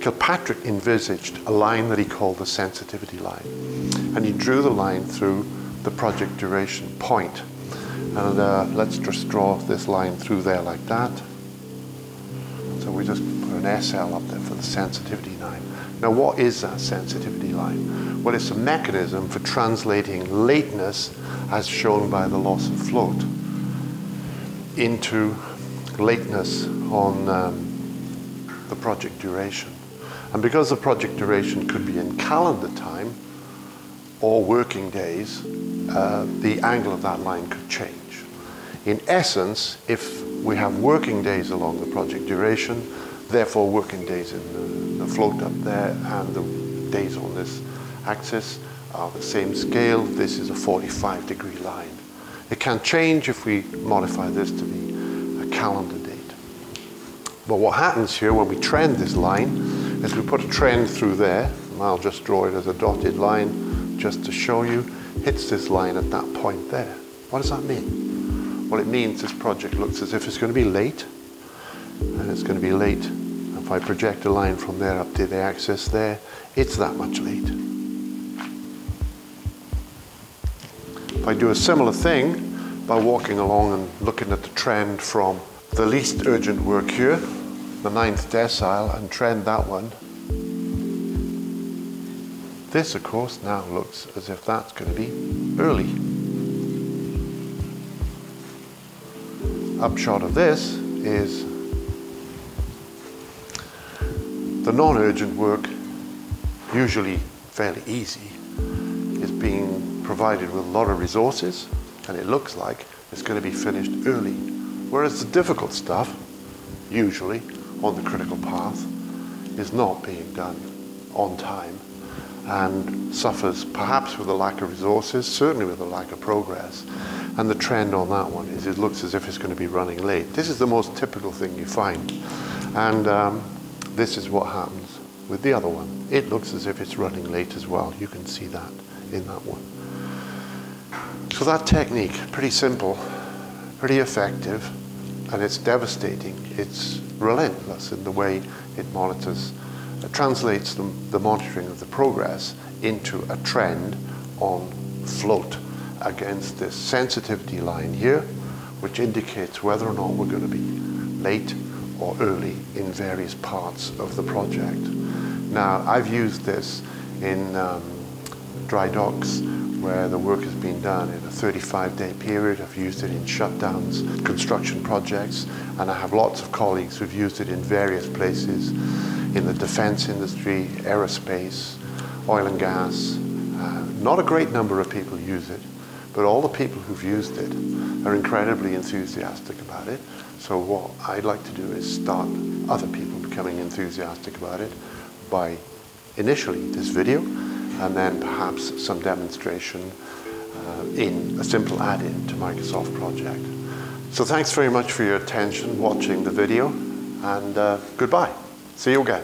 Kilpatrick envisaged a line that he called the sensitivity line. And he drew the line through the project duration point. And let's just draw this line through there like that. So we just put an SL up there for the sensitivity line. Now what is that sensitivity line? Well, it's a mechanism for translating lateness, as shown by the loss of float, into lateness on the project duration. And because the project duration could be in calendar time or working days, the angle of that line could change. In essence, if we have working days along the project duration, therefore working days in the float up there and the days on this axis are the same scale. This is a 45-degree line. It can change if we modify this to be a calendar date. But what happens here when we trend this line is we put a trend through there, and I'll just draw it as a dotted line just to show you, hits this line at that point there. What does that mean? Well, it means this project looks as if it's going to be late, and it's going to be late. If I project a line from there up to the axis there, it's that much late. If I do a similar thing by walking along and looking at the trend from the least urgent work here, the 9th decile, and trend that one, this of course now looks as if that's going to be early. Upshot of this is the non-urgent work, usually fairly easy, is being provided with a lot of resources, and it looks like it's going to be finished early. Whereas the difficult stuff, usually on the critical path, is not being done on time and suffers perhaps with a lack of resources, certainly with a lack of progress. And the trend on that one is it looks as if it's going to be running late. This is the most typical thing you find. And this is what happens with the other one. It looks as if it's running late as well. You can see that in that one. So that technique, pretty simple, pretty effective, and it's devastating. It's relentless in the way it monitors, translates the monitoring of the progress into a trend on float against this sensitivity line here, which indicates whether or not we're going to be late or early in various parts of the project. Now, I've used this in dry docks where the work has been done in a 35-day period. I've used it in shutdowns, construction projects, and I have lots of colleagues who've used it in various places in the defense industry, aerospace, oil and gas. Not a great number of people use it, but all the people who've used it are incredibly enthusiastic about it. So what I'd like to do is start other people becoming enthusiastic about it by initially this video, and then perhaps some demonstration in a simple add-in to Microsoft Project. So thanks very much for your attention watching the video, and goodbye. See you again.